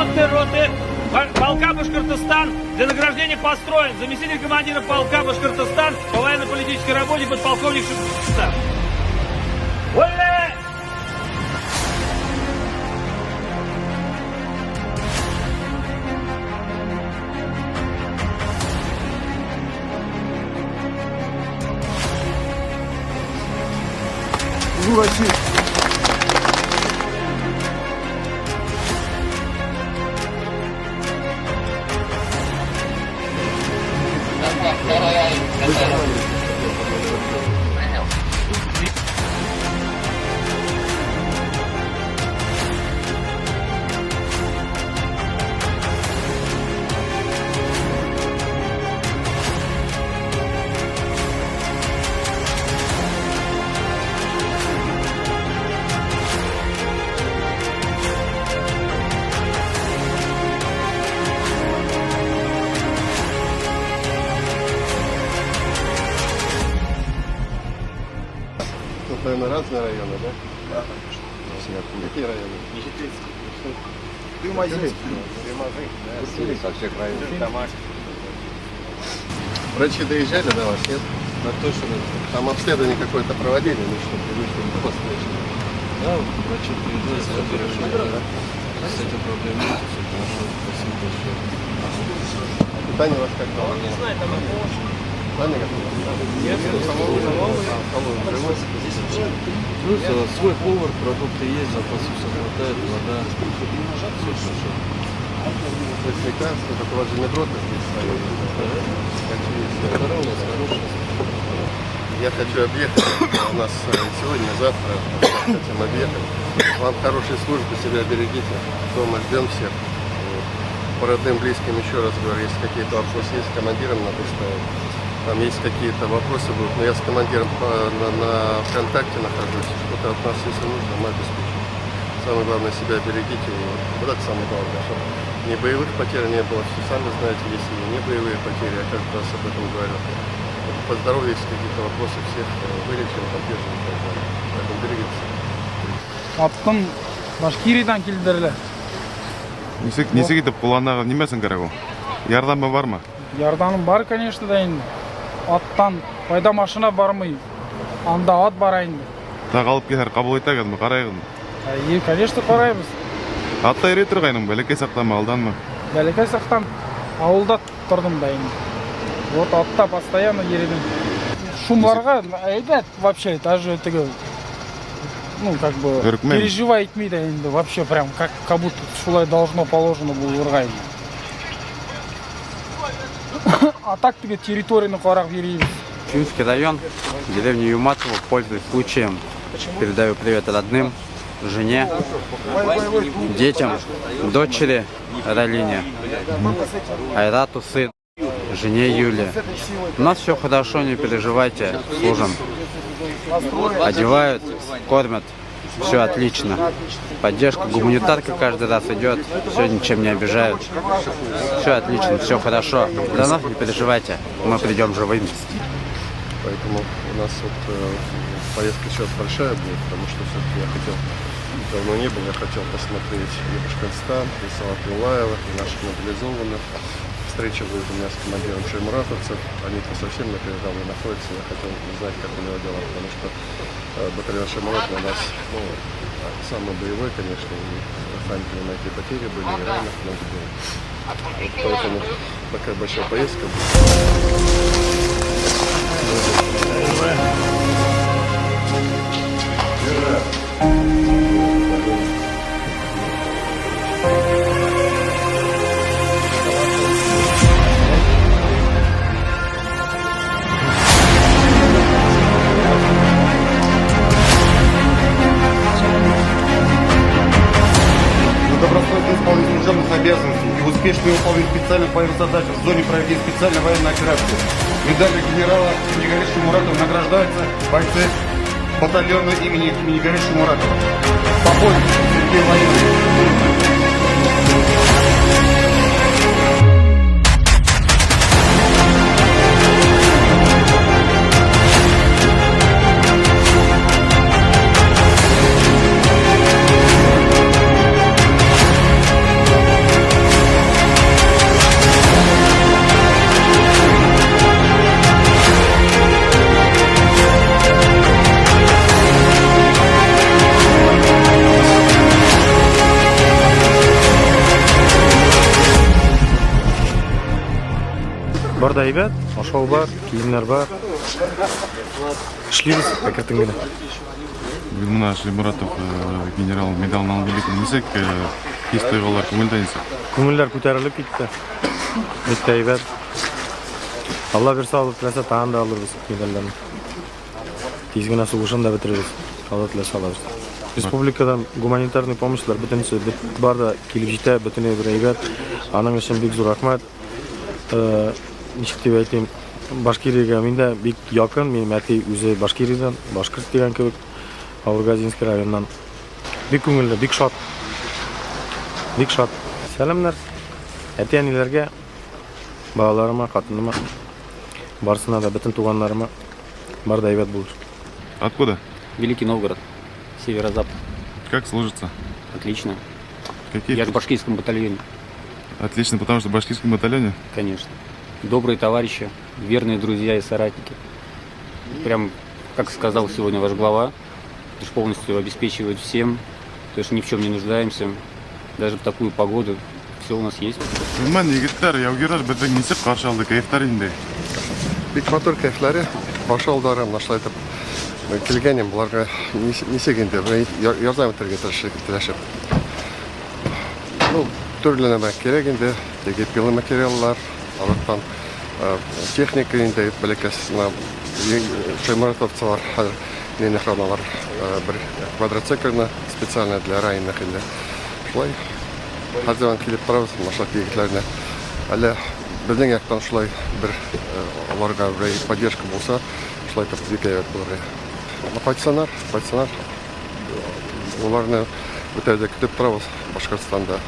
46-й роты полка Башкортостан для награждения построен заместитель командира полка Башкортостан по военно-политической работе подполковник Шевченко. Вольно! России. Тут, наверное, разные районы, да? Да, конечно. Какие районы? Примазинск. Примазинск, со всех районов. Врачи доезжали до вас, нет? Да точно. Там обследование какое-то проводили, ну что, привычно не просто еще. Да, врачи приезжали, все решили. С этим проблем нет, все хорошо. Спасибо большое. Питание у вас как было? Не знаю, там Сами готовы? Нет, Плюс свой повар, продукты есть, запасов все хватает, вода, все хорошо. То есть лекарства, только у вас же метро здесь свои. Второй у нас хороший. Я хочу объехать, у нас сегодня, завтра хотим объехать. Вам хорошей службы, себя берегите, дома ждем всех. По родным, близким еще раз говорю, если какие-то вопросы есть, с командиром надо ставить. Там есть какие-то вопросы будут, но я с командиром на контакте нахожусь. Что-то от нас, если нужно, мы обеспечим. Самое главное, себя берегите. Вот это самое главное, чтобы ни боевых потерь не было. Все сами знаете, если не боевые потери, я каждый раз об этом говорю. По здоровью, если какие-то вопросы, всех вылечим, поддержим и так далее. Поэтому берегитесь. Аттың Башкириядан келдірлі. Несі кетіп құлағына немесің керек ол? Ярдамы бар ма? Ярданым бар, конечно, да енді. Аттан пайда машина бармай. Анда ат бар енді. Тағы алып келер қабыл етті кәдімі қарайғын. Конечно, қараймыз. Атта ере тұрғайның, бәлеке сақтама, алданма. Бәлекай сақтан ауылда тұрдым да енді. Вот атта постоянно ередім. Шумларға әйдәт вообще, даже етігі, ну, как бы, переживай етмейді енді. Вообще, прям, как будто шулай должно, положено бұл ұрғай. А так тебе территорию қарақ берейміз. Чунский район, деревня Юматово, пользуясь случаем, передаю привет родным, жене, детям, дочери Ралине, Айрату, сын, жене Юле. У нас все хорошо, не переживайте, служим. Одевают, кормят, все отлично. Поддержка, гуманитарка каждый раз идет, все ничем не обижают. Все отлично, все хорошо. За нас не переживайте, мы придем живыми. Поэтому у нас вот поездка сейчас большая будет, потому что все-таки я хотел, давно не был, я хотел посмотреть и Башкортостан, и Салат Юлаева, и наших мобилизованных. Встреча будет у меня с командиром шеймуратовцев, они-то совсем на передовой находятся, я хотел узнать, как у него дела, потому что батальон Шеймуратова у нас, ну, самый боевой, конечно, и сами понимаете, потери были, и раненых много было. Вот поэтому такая большая поездка будет. Добросовестно исполнить служебных обязанностей и успешно выполнить специальную военную задачу в зоне проведения специальной военной операции. Медалью генерала имени Игоря Шеймуратова награждаются бойцы батальона имени Игоря Шеймуратова. Спокойно, Сергей Владимирович. Бар да әйбәт, ашау бар, киемнәр бар. Эшлибез әкрен генә. Бүгін мына Шаймуратов генерал медалын алып келген десек, кез тойғалар көңілді десек. Күңелләр күтәрелеп китте. Бетте әйбәт. Алла берсе алып теләсә тагын да алырбыз медальләрне. Тиз генә сугышын да бетерербез. Алла теләсә алабыз. Республикадан гуманитарный помощьлар бөтенесе бар да килеп җитә, бөтенләй бер әйбәт. Аның өчен бик зур рәхмәт. Ничек дип әйтим, Башкириягә мин дә бик якын, минем әти үзе Башкириядән, Башкорт дигән кебек, Авыргазинский районнан. Бик күңелле, бик шат. Бик шат. Сәламнар әти-әниләргә, балаларыма, хатыныма, барсына да, бөтен туганнарыма бар да әйбәт булыр. Откуда? Великий Новгород, северо-запад. Как служится? Отлично. Какие? Я в башкирском батальоне, Отлично, потому что в башкирском батальоне. конечно. Добрые товарищи, верные друзья и соратники. Прям, как сказал сегодня ваш глава, полностью обеспечивают всем, то есть ни в чем не нуждаемся. Даже в такую погоду все у нас есть. Мен егеттер, яугерлар беҙҙең нисек ҡаршы алды, кәйефтәр инде? Бик матур кәйефләре, башы алдары нашлай итеп килгәнем, буларга нисек инде ярдәм итәргә теләшеп. Ну, төрле нәмә кирәк инде, теге пилы материаллар, алардан техника инде бәләкәсенә Шаймуратовцалар хәзер нені храналар бір квадроциклны специально для раненых инде. Шулай һәр заман килеп торабыз нашлап егетләрне. Әле безнең яктан шулай бер аларга бер поддержка булса, шулай итеп бик әйбәт булыр. Патсанар, уларны үтәдә көтеп торабыз Башкортстанда.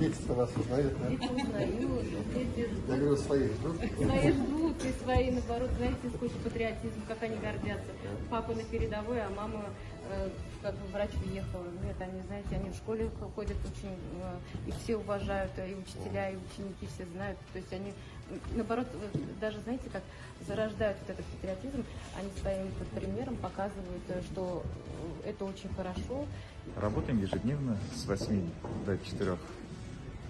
Дети-то вас узнают, да? Узнают. Я говорю, свои ждут. Свои ждут, и свои, наоборот, знаете, сколько патриотизм, как они гордятся. Папа на передовой, а мама как бы врач уехала. Нет, они, знаете, они в школе ходят очень, и все уважают, и учителя, и ученики все знают. То есть они, наоборот, даже, знаете, как зарождают вот этот патриотизм, они своим примером показывают, что это очень хорошо. Работаем ежедневно с 8 до 4,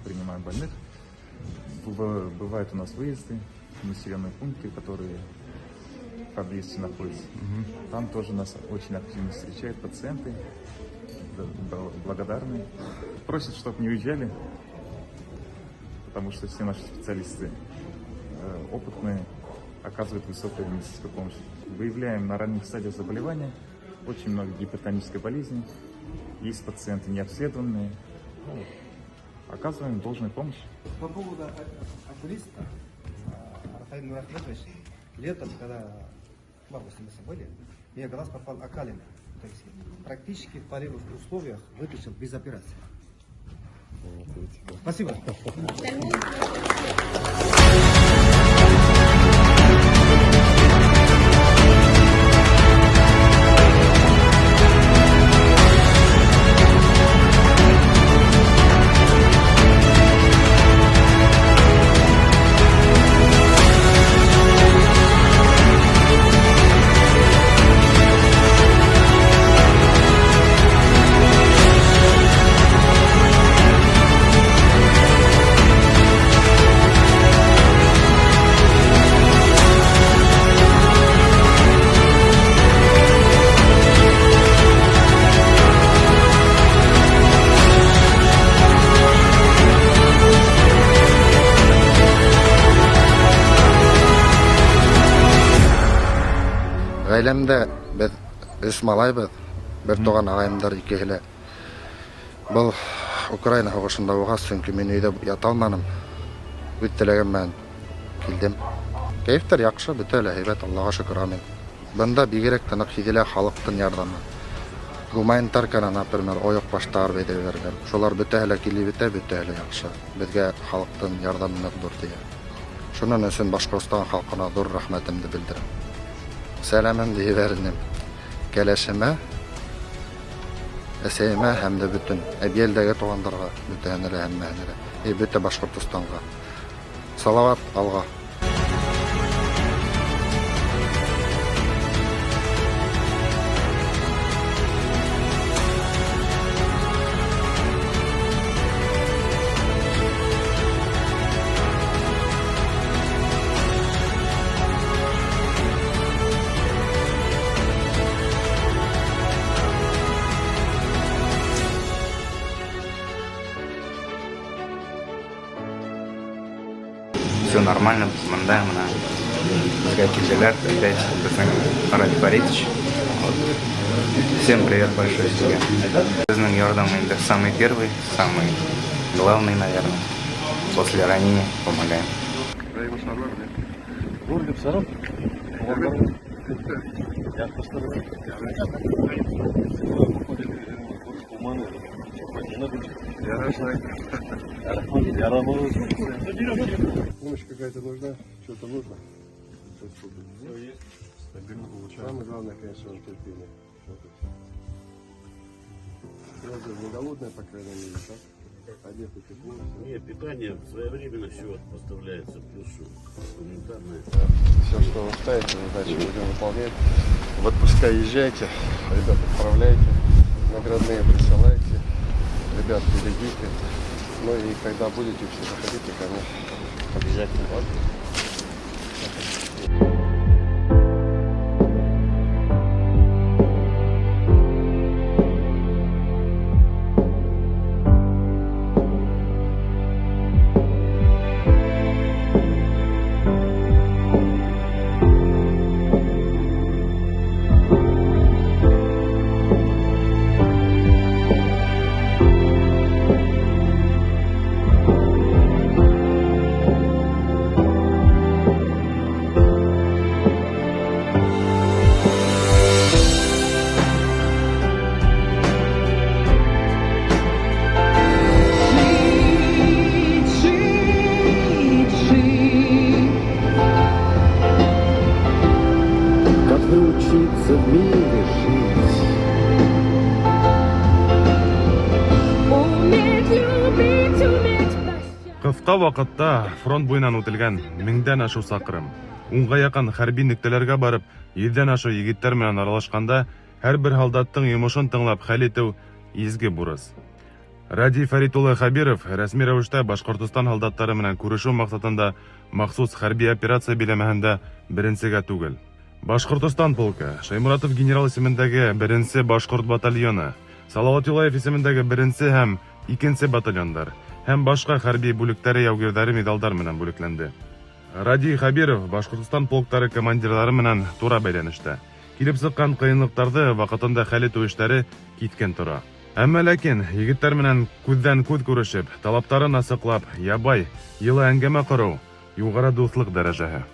принимаем больных. Бывают у нас выезды в населенные пункты, которые поблизости находятся. Там тоже нас очень активно встречают пациенты, благодарны. Просят, чтобы не уезжали, потому что все наши специалисты опытные, оказывают высокую медицинскую помощь. Выявляем на ранних стадиях заболевания очень много гипертонической болезни. Есть пациенты необследованные. Оказываем должную помощь. По поводу окулиста, Рафаэль Мурахметович, летом, когда в августе мы были, мне глаз попал окалин. То есть практически в полевых условиях вытащил без операции. Спасибо. Гаиләмдә без 3 малайбыз, бер туган агайымдар икеһеле. Был Украина һугышында угас, чөнки мин өйдә ята алмадым. Үттеләгән мен килдем. Кәефтәр яхшы, бөтә лә һәйбәт, Аллага шөкер, амин. Бында бигрәк тынык сизелә халыктан ярдәме. Гуманитар канал, например, оек баштар бедерләргә. Шулар бөтә лә килеп бөтә лә яхшы. Безгә халыктан ярдәм нык зур тия. Шуның өчен Башкортстан халкына зур рәхмәтемне белдерәм. Сәламым дивернем. Кәләшемә, әсәемә һәм дә бөтен әбиелдәге тугандарга, бөтәне лә һәммәне лә. Бөтә Башкортстанга. Салават алга. Все нормально, мындай мына бізге келделер, опять біздің Ради Фаритович. Всем привет большой тебе. Біздің ярдәмында самый первый, самый главный, наверное. После ранения помогаем. Помощь какая-то нужна? Что-то нужно? Все есть. Стабильно получается. Самое главное, конечно, терпение. Слезы не голодные, по крайней мере, так? Одеты тепло. Нет, питание своевременно все поставляется, плюс гуманитарное. Все, что вы ставите, задачи будем выполнять. В отпуска езжайте, ребят, отправляйте, наградные присылайте, ребят, берегите. Ну и когда будете все, заходите ко мне. Обязательно. Кыска вакытта фронт буенан үтелгән меңдән ашу сакрым. Унга якын хәрби нөктәләргә барып, 7дән ашу егетләр белән аралашканда, һәрбер солдаттың йомышын тыңлап хәл итү изге бурыс. Ради Фарит улы Хабиров рәсми рәвештә Башкортстан солдаттары белән күрешү максатында махсус хәрби операция биләмәһендә беренчегә түгел. Башкортстан полкы, Шаймуратов генерал исемендәге 1-нче Башкорт батальоны, Салават Юлаев исемендәге 1-нче һәм 2-нче батальоннар һәм башка хәрби бүлектәре яугирләре медалдар менән бүлекләнде. Ради Хабиров Башкортстан полктары командирлары менән тура бәйләнештә. Килеп сыккан кыенлыктарды вакытында хәл итү эшләре киткән тора. Әмма ләкин егетләр менән күздән күз күрешеп, талаптарын асыклап, ябай, йылы әңгәмә кору югары дуслык дәрәҗәһе.